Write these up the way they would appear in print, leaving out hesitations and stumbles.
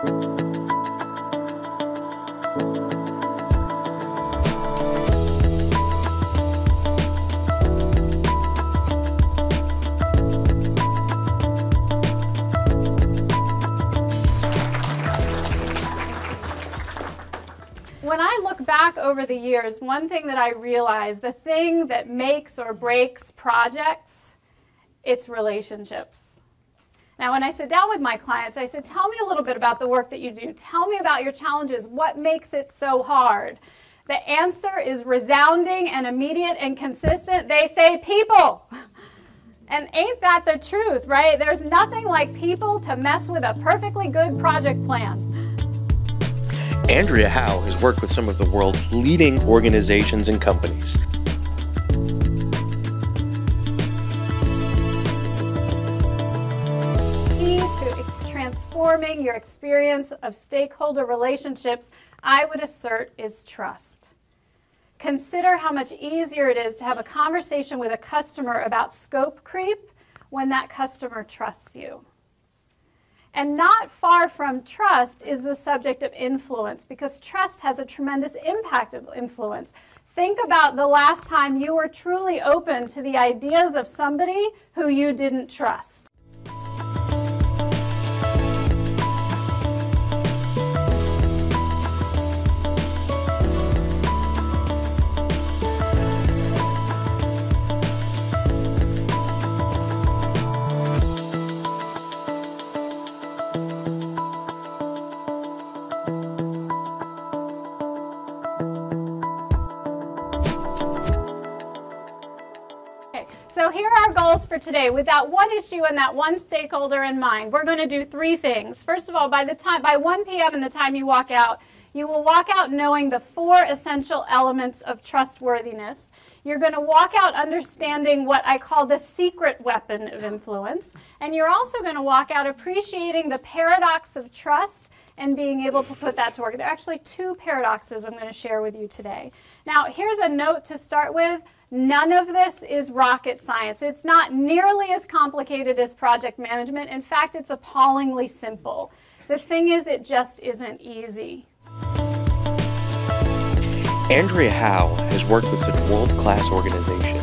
When I look back over the years, one thing that I realize, the thing that makes or breaks projects, it's relationships. Now, when I sit down with my clients, I said, tell me a little bit about the work that you do. Tell me about your challenges. What makes it so hard? The answer is resounding and immediate and consistent. They say people. And ain't that the truth, right? There's nothing like people to mess with a perfectly good project plan. Andrea Howe has worked with some of the world's leading organizations and companies. Key to transforming your experience of stakeholder relationships, I would assert, is trust. Consider how much easier it is to have a conversation with a customer about scope creep when that customer trusts you. And not far from trust is the subject of influence, because trust has a tremendous impact of influence. Think about the last time you were truly open to the ideas of somebody who you didn't trust. So here are our goals for today. With that one issue and that one stakeholder in mind, we're going to do three things. First of all, by 1 p.m. and the time you walk out, you will walk out knowing the 4 essential elements of trustworthiness. You're going to walk out understanding what I call the secret weapon of influence. And you're also going to walk out appreciating the paradox of trust and being able to put that to work. There are actually 2 paradoxes I'm going to share with you today. Now, here's a note to start with. None of this is rocket science. It's not nearly as complicated as project management. In fact, it's appallingly simple. The thing is, it just isn't easy. Andrea Howe has worked with such world-class organizations.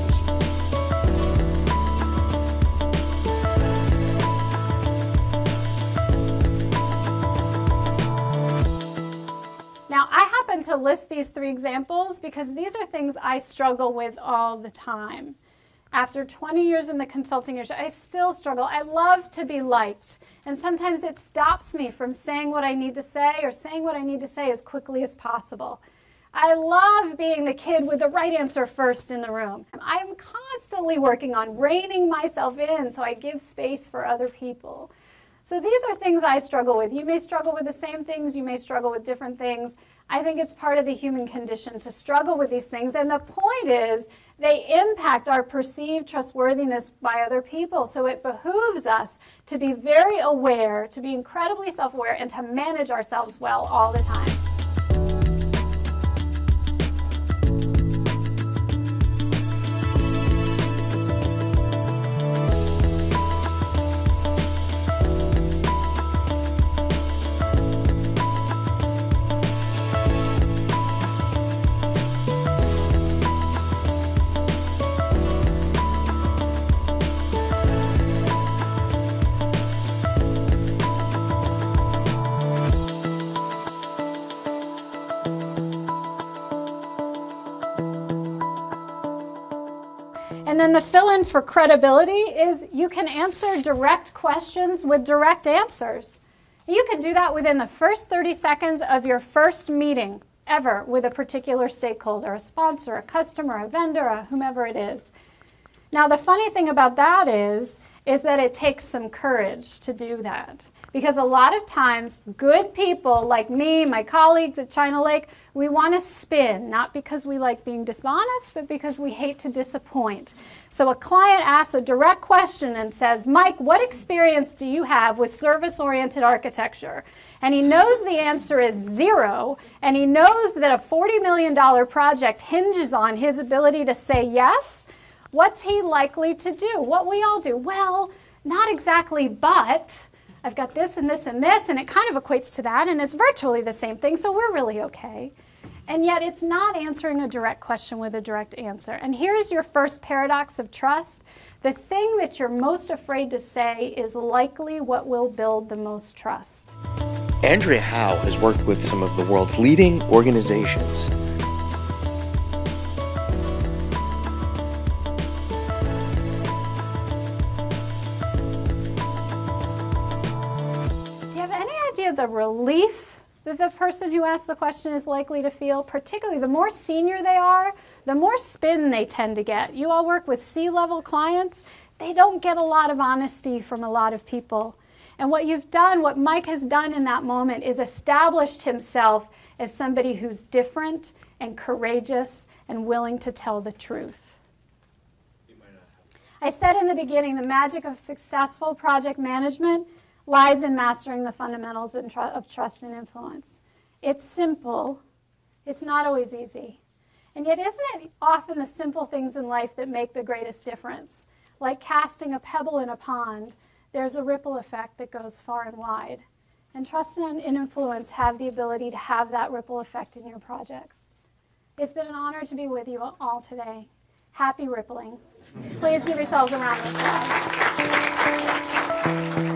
Now, I happen to list these 3 examples because these are things I struggle with all the time. After 20 years in the consulting industry, I still struggle. I love to be liked, and sometimes it stops me from saying what I need to say or saying what I need to say as quickly as possible. I love being the kid with the right answer first in the room. I'm constantly working on reining myself in so I give space for other people. So these are things I struggle with. You may struggle with the same things. You may struggle with different things. I think it's part of the human condition to struggle with these things. And the point is, they impact our perceived trustworthiness by other people. So it behooves us to be very aware, to be incredibly self-aware, and to manage ourselves well all the time. And then the fill-in for credibility is you can answer direct questions with direct answers. You can do that within the first 30 seconds of your first meeting ever with a particular stakeholder, a sponsor, a customer, a vendor, whomever it is. Now, the funny thing about that is that it takes some courage to do that. Because a lot of times, good people like me, my colleagues at China Lake, we want to spin, not because we like being dishonest, but because we hate to disappoint. So a client asks a direct question and says, Mike, what experience do you have with service-oriented architecture? And he knows the answer is 0, and he knows that a $40 million project hinges on his ability to say yes. What's he likely to do? What we all do? Well, not exactly, but I've got this and this and this, and it kind of equates to that, and it's virtually the same thing, so we're really okay. And yet it's not answering a direct question with a direct answer. And here's your first paradox of trust. The thing that you're most afraid to say is likely what will build the most trust. Andrea Howe has worked with some of the world's leading organizations. Do you have any idea the relief that the person who asked the question is likely to feel? Particularly the more senior they are, the more spin they tend to get. You all work with C-level clients. They don't get a lot of honesty from a lot of people. And what you've done, what Mike has done in that moment, is established himself as somebody who's different and courageous and willing to tell the truth. I said in the beginning, the magic of successful project management lies in mastering the fundamentals of trust and influence. It's simple. It's not always easy. And yet, isn't it often the simple things in life that make the greatest difference? Like casting a pebble in a pond, there's a ripple effect that goes far and wide. And trust and influence have the ability to have that ripple effect in your projects. It's been an honor to be with you all today. Happy rippling. Please give yourselves a round of applause.